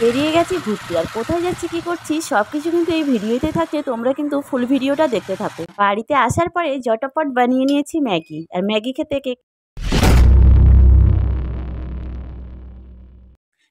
বেরিয়ে গেছি ঘুরতে। আর কোথায় যাচ্ছি কি করছি সব কিছু কিন্তু এই ভিডিওতে থাকছে, তোমরা কিন্তু ফুল ভিডিওটা দেখতে থাকো। বাড়িতে আসার পরে জটাপট বানিয়ে নিয়েছি ম্যাগি, আর ম্যাগি খেতে কে।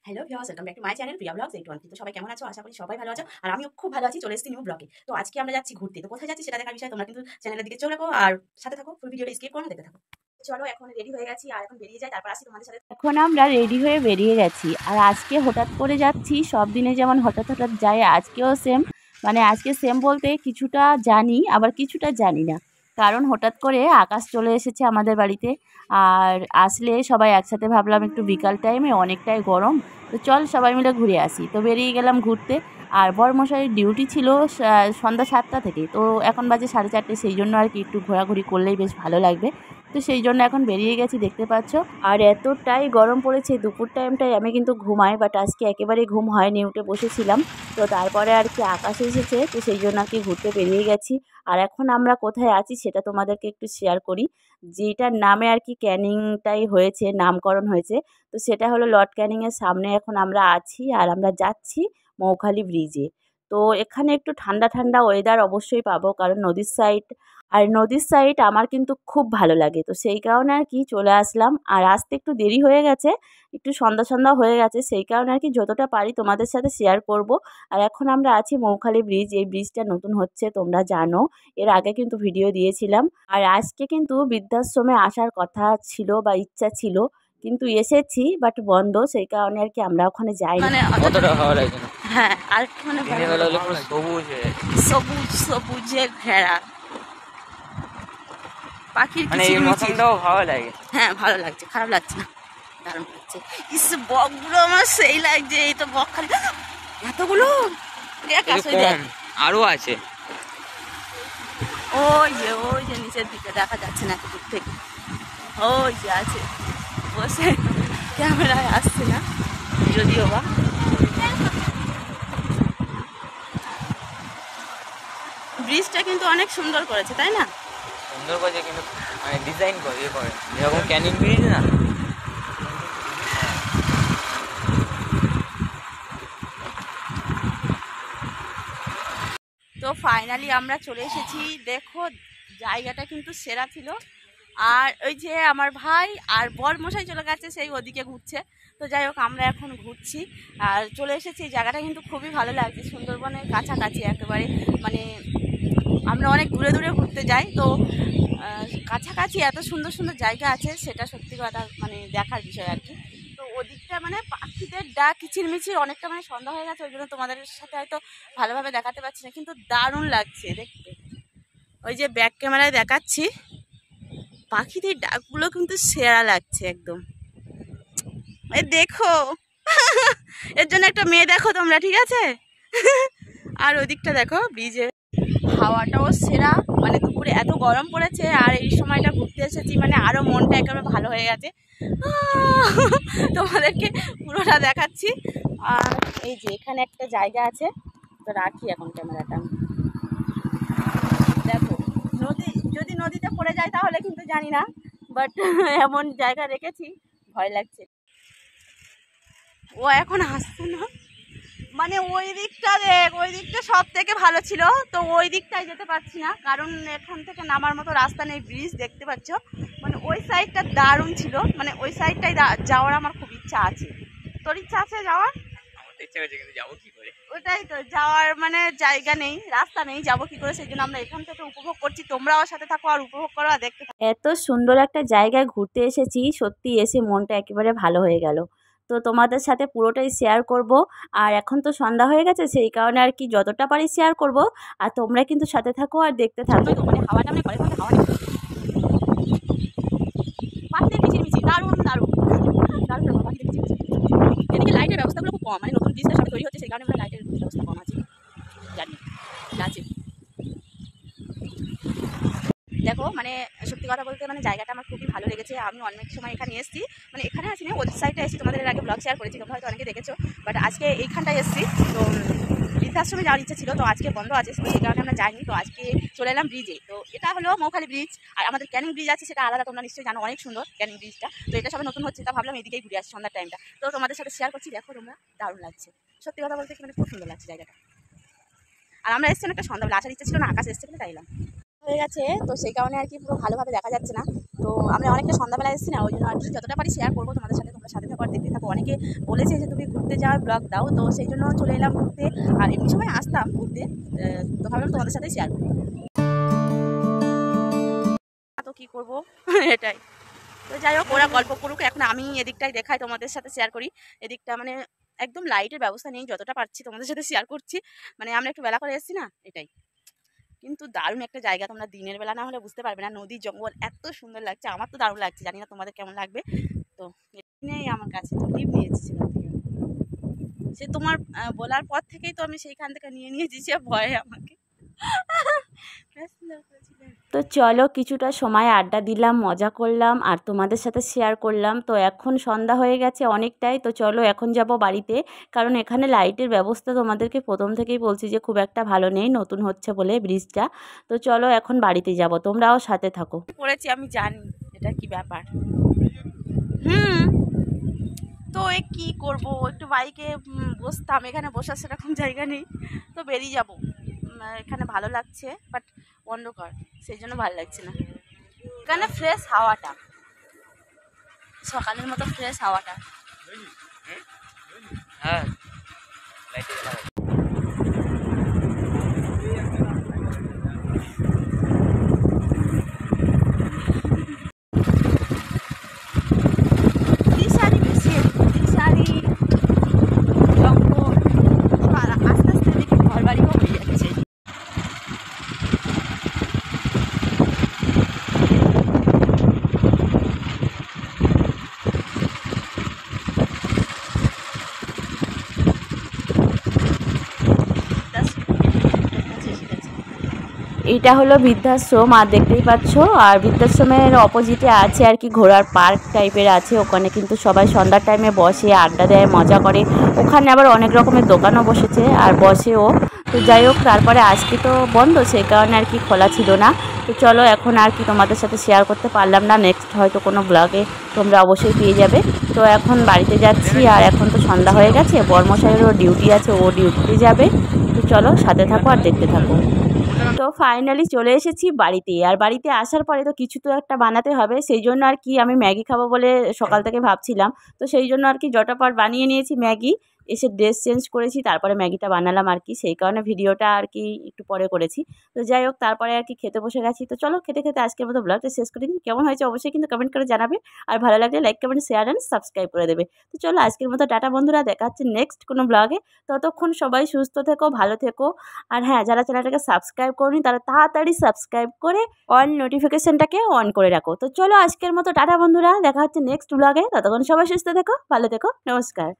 Hello viewers, welcome back to my channel Priya vlogs 813। তো সবাই কেমন আছো? আশা করি সবাই ভালো আছো, আর আমিও খুব ভালো আছি। চলে এসেছি নিউ ব্লগে। তো আজকে আমরা যাচ্ছি ঘুরতে। তো কোথায় যাচ্ছি সেটা দেখার বিষয় তোমরা কিন্তু চ্যানেলের দিকে চোখ রাখো আর সাথে থাকো, ফুল ভিডিওটা স্কিপ করো না, দেখতে থাকো। চলো এখন রেডি হয়ে গেছি, আর এখন বেরিয়ে যাই, তারপর আসি তোমাদের সাথে। এখন আমরা রেডি হয়ে বেরিয়ে গেছি, আর আজকে হঠাৎ করে যাচ্ছি। সব দিনে যেমন হঠাৎ হঠাৎ যায়, আজকেও সেম। মানে আজকে সেম বলতে কিছুটা জানি আবার কিছুটা জানি না, কারণ হঠাৎ করে আকাশ চলে এসেছে আমাদের বাড়িতে। আর আসলে সবাই একসাথে ভাবলাম একটু বিকাল টাইমে অনেকটাই গরম, তো চল সবাই মিলে ঘুরে আসি। তো বেরিয়ে গেলাম ঘুরতে। আর বরমশাইয়ের ডিউটি ছিল সন্ধ্যা 7টা থেকে, তো এখন বাজে 4:30, সেই জন্য আর কি একটু ঘোরাঘুরি করলেই বেশ ভালো লাগবে। তো সেই জন্য এখন বেরিয়ে গেছি, দেখতে পাচ্ছ। আর এতটাই গরম পড়েছে, দুপুর টাইমটায় আমি কিন্তু ঘুমাই, বাট আজকে একেবারেই ঘুম হয়নি, উঠে বসেছিলাম। তো তারপরে আর কি আকাশ এসেছে, তো সেই জন্য আর কি ঘুরতে বেরিয়ে গেছি। আর এখন আমরা কোথায় আছি সেটা তোমাদেরকে একটু শেয়ার করি। যেটার নামে আর কি ক্যানিংটাই হয়েছে, নামকরণ হয়েছে, তো সেটা হলো লর্ড ক্যানিংয়ের সামনে এখন আমরা আছি। আর আমরা যাচ্ছি মৌখালি ব্রিজে। তো এখানে একটু ঠান্ডা ঠান্ডা ওয়েদার অবশ্যই পাবো, কারণ নদীর সাইড। আর নদীর সাইড আমার কিন্তু খুব ভালো লাগে, তো সেই কারণে আর কি চলে আসলাম। আর আসতে একটু দেরি হয়ে গেছে, একটু সন্ধ্যা সন্ধ্যা হয়ে গেছে, সেই কারণে আর কি যতটা পারি তোমাদের সাথে শেয়ার করব। আর এখন আমরা আছি মৌখালি ব্রিজ। এই ব্রিজটা নতুন হচ্ছে, তোমরা জানো, এর আগে কিন্তু ভিডিও দিয়েছিলাম। আর আজকে কিন্তু বৃদ্ধাশ্রমে আসার কথা ছিল বা ইচ্ছা ছিল, কিন্তু এসেছি বাট বন্ধ, সেই কারণে আর কি আমরা ওখানে যাই। মানে অতটা ভালো লাগছে না। হ্যাঁ, আর মানে সবুজ সবুজ সবুজে ঘেরা পাখির মৌসুমটাও ভালো লাগে। হ্যাঁ ভালো লাগছে, খারাপ লাগছে না, দারুণ লাগছে। ইস বকগুলো আমার সেই লাগছে, এই তো বক খালি এতগুলো। আরো আছে, ওই যে নিচের দিকে দেখা যাচ্ছে না এত দূর থেকে, ওই যে আছে বসে, ক্যামেরায় আসছে না যদিও বা। ব্রিজটা কিন্তু অনেক সুন্দর করেছে, তাই না? সুন্দর করেছে, কিন্তু মানে ডিজাইন করে ইয়ে করে, যেরকম ক্যানিং ব্রিজ না। তো ফাইনালি আমরা চলে এসেছি। দেখো জায়গাটা কিন্তু সেরা ছিল। আর ওই যে আমার ভাই আর বরমশাই চলে গেছে, সেই ওদিকে ঘুরছে। তো যাই হোক, আমরা এখন ঘুরছি আর চলে এসেছি। এই জায়গাটা কিন্তু খুবই ভালো লাগছে, সুন্দরবনের কাছাকাছি একেবারে। মানে আমরা অনেক দূরে দূরে ঘুরতে যাই, তো কাছাকাছি এত সুন্দর সুন্দর জায়গা আছে, সেটা সত্যি কথা মানে দেখার বিষয় আর কি। তো ওদিকটা মানে পাখিদের ডাক কিচিরমিচির, অনেকটা মানে সন্ধ্যা হয়ে গেছে, ওই জন্য তোমাদের সাথে হয়তো ভালোভাবে দেখাতে পারছি না, কিন্তু দারুণ লাগছে দেখতে। ওই যে ব্যাক ক্যামেরায় দেখাচ্ছি, পাখিদের ডাকগুলো কিন্তু সেরা লাগছে একদম। এই দেখো এর জন্য একটা মেয়ে দেখো তোমরা, ঠিক আছে? আর ওদিকটা দেখো ব্রিজে হাওয়াটাও সেরা। মানে দুপুরে এত গরম পড়েছে, আর এই সময়টা ঘুরতে এসেছি, মানে আরো মনটা একেবারে ভালো হয়ে গেছে। তোমাদেরকে পুরোটা দেখাচ্ছি। আর এই যে এখানে একটা জায়গা আছে, তো রাখি এখন ক্যামেরাটা। দেখো নদী, যদি নদীতে পড়ে যায় তাহলে কিন্তু জানি না, বাট এমন জায়গা রেখেছি, ভয় লাগছে। ও এখন আসছে না, মানে ওই দিকটা দেখ, ওই দিকটা সব থেকে ভালো ছিল, তো ওই দিকটায় যেতে পারছি না, কারণ এখান থেকে নামার মতো রাস্তা নেই। ব্রিজ দেখতে পাচ্ছ, মানে ওই সাইডটা দারুণ ছিল, মানে ওই সাইডটাই যাওয়ার আমার খুব ইচ্ছা আছে। তোর ইচ্ছা আছে যাওয়ার? ইচ্ছা আছে, কিন্তু যাবো কি করে? ওটাই তো, যাওয়ার মানে জায়গা নেই, রাস্তা নেই, যাবো কি করে? সেই জন্য আমরা এখান থেকে উপভোগ করছি। তোমরাও সাথে থাকো আর উপভোগ করো আর দেখতে থাকো। এত সুন্দর একটা জায়গায় ঘুরতে এসেছি, সত্যি এসে মনটা একেবারে ভালো হয়ে গেল। তো তোমাদের সাথে পুরোটাই শেয়ার করব। আর এখন তো সন্ধ্যা হয়ে গেছে, সেই কারণে আর কি যতটা পারি শেয়ার করব। আর তোমরা কিন্তু সাথে থাকো আর দেখতে থাকো। মানে হাওয়াটা মানে ঘরে ঘরে হাওয়া নেই, পাখিদের কিচিরমিচির দারুণ দারুণ দারুণ, পাখিদের কিচিরমিচির। এদিকে লাইটের ব্যবস্থাগুলো খুব কম, মানে নতুন ব্রিজটা সব তৈরি হচ্ছে, সেই কারণে আমরা লাইটের ব্যবস্থা কম আছে, জানি আছে। দেখো মানে সত্যি কথা বলতে মানে জায়গাটা আমার খুবই ভালো লেগেছে। আমি অনেক সময় এখানে এসেছি, মানে এখানে আসি না, ওই সাইডে এসেছি, তোমাদের এর আগে ব্লগ শেয়ার করেছি, তোমরা হয়তো অনেকে দেখেছো, বাট আজকে এইখানটায় এসেছি। তো বৃদ্ধাশ্রমে যাওয়ার ইচ্ছা ছিল, তো আজকে বন্ধ আছে, তো সেই কারণে আমরা যাইনি। তো আজকে চলে এলাম ব্রিজে। তো এটা হলো মৌখালি ব্রিজ, আর আমাদের ক্যানিং ব্রিজ আছে সেটা আলাদা, তোমরা নিশ্চয়ই জানো, অনেক সুন্দর ক্যানিং ব্রিজটা। তো এটা সবাই নতুন হচ্ছে, তা ভাবলাম এদিকেই ঘুরে আসি সন্ধ্যার টাইমটা। তো তোমাদের সাথে শেয়ার করছি, দেখো তোমরা, দারুণ লাগছে সত্যি কথা বলতে, মানে খুব সুন্দর লাগছে জায়গাটা। আর আমরা এসেছি একটা সন্ধ্যাবেলা, আসার ইচ্ছা ছিল না, আকাশ এসছে বলে তাই এলাম। হয়ে গেছে, তো সেই কারণে আর কি পুরো ভালোভাবে দেখা যাচ্ছে না। তো আমরা অনেকটা সন্ধ্যাবেলা এসেছি না, ওই জন্য আর কি যতটা পারি শেয়ার করবো তোমাদের সাথে, তোমরা সাথে থাকো আর দেখতে থাকো। অনেকে বলেছে যে তুমি ঘুরতে যাওয়ার ব্লগ দাও, তো সেই জন্য চলে এলাম ঘুরতে। আর এমনি সময় আসতাম ঘুরতে, তো ভাবলাম তোমাদের সাথে শেয়ার করবো। তো কী করবো এটাই। তো যাই হোক, ওরা গল্প করুক, এখন আমি এদিকটাই দেখাই, তোমাদের সাথে শেয়ার করি। এদিকটা মানে একদম লাইটের ব্যবস্থা নেই, যতটা পারছি তোমাদের সাথে শেয়ার করছি। মানে আমরা একটু বেলা করে এসেছি না, এটাই। কিন্তু দারুণ একটা জায়গা, তোমরা দিনের বেলা না হলে বুঝতে পারবে না, নদী জঙ্গল এত সুন্দর লাগছে, আমার তো দারুণ লাগছে, জানি না তোমাদের কেমন লাগবে। তো নেই আমার কাছে, তো টিপ নিয়েছি সেখান থেকে, সে তোমার বলার পর থেকেই তো আমি সেইখান থেকে নিয়েছি, সে ভয়ে আমাকে। তো চলো কিছুটা সময় আড্ডা দিলাম, মজা করলাম আর তোমাদের সাথে শেয়ার করলাম। তো এখন সন্ধ্যা হয়ে গেছে অনেকটাই, তো চলো এখন যাব বাড়িতে, কারণ এখানে লাইটের ব্যবস্থা তোমাদেরকে প্রথম থেকেই বলছি যে খুব একটা ভালো নেই, নতুন হচ্ছে বলে ব্রিজটা। তো চলো এখন বাড়িতে যাব, তোমরাও সাথে থাকো। পড়েছি আমি জানি এটা কি ব্যাপার। তো কি করব, একটু বাইকে বসতাম, এখানে বসার সেরকম জায়গা নেই, তো বেরিয়ে যাব। এখানে ভালো লাগছে বাট অন্ধকার, সেই জন্য ভালো লাগছে না। এখানে ফ্রেশ হাওয়াটা, সকালের মতো ফ্রেশ হাওয়াটা। হ্যাঁ আস্তে আস্তে দেখি ঘর বাড়িও হয়ে যাচ্ছে। এটা হলো বৃদ্ধাশ্রম, আর দেখতেই পাচ্ছ, আর বৃদ্ধাশ্রমের অপোজিটে আছে আর কি ঘোড়ার পার্ক টাইপের আছে, ওখানে কিন্তু সবাই সন্ধ্যার টাইমে বসে আড্ডা দেয়, মজা করে। ওখানে আবার অনেক রকমের দোকানও বসেছে আর বসেও। তো যাই হোক, তারপরে আজকে তো বন্ধ, সেই কারণে আর কি খোলা ছিল না। তো চলো এখন আর কি তোমাদের সাথে শেয়ার করতে পারলাম না, নেক্সট হয়তো কোনো ব্লগে তোমরা অবশ্যই পেয়ে যাবে। তো এখন বাড়িতে যাচ্ছি, আর এখন তো সন্ধ্যা হয়ে গেছে, বর্মশাইয়েরও ডিউটি আছে, ও ডিউটিতে যাবে। তো চলো সাথে থাকো আর দেখতে থাকো। তো ফাইনালি চলে এসেছি বাড়িতে, আর বাড়িতে আসার পরে তো কিছু তো একটা বানাতে হবে, সেই জন্য আর কি আমি ম্যাগি খাবো বলে সকাল থেকে ভাবছিলাম। তো সেই জন্য আর কি জটাপট বানিয়ে নিয়েছি ম্যাগি, এসে ড্রেস চেঞ্জ করেছি, তারপরে ম্যাগিটা বানালাম আর কি, সেই কারণে ভিডিওটা আর কি একটু পরে করেছি। তো যাই হোক, তারপরে আর কি খেতে বসে গেছি। তো চলো খেতে খেতে আজকের মতো ব্লগটা শেষ করে দিই। কেমন হয়েছে অবশ্যই কিন্তু কমেন্ট করে জানাবে, আর ভালো লাগলে like comment share and subscribe করে দেবে। তো চলো আজকের মতো টাটা বন্ধুরা, দেখা হচ্ছে নেক্সট কোনো ব্লগে। ততক্ষণ সবাই সুস্থ থেকো, ভালো থেকো। আর হ্যাঁ, যারা চ্যানেলটাকে সাবস্ক্রাইব করনি তারা তাড়াতাড়ি সাবস্ক্রাইব করে অল নোটিফিকেশনটাকে অন করে রাখো। তো চলো আজকের মতো টাটা বন্ধুরা, দেখা হচ্ছে নেক্সট ব্লগে। ততক্ষণ সবাই সুস্থ থেকো, ভালো থেকো, নমস্কার।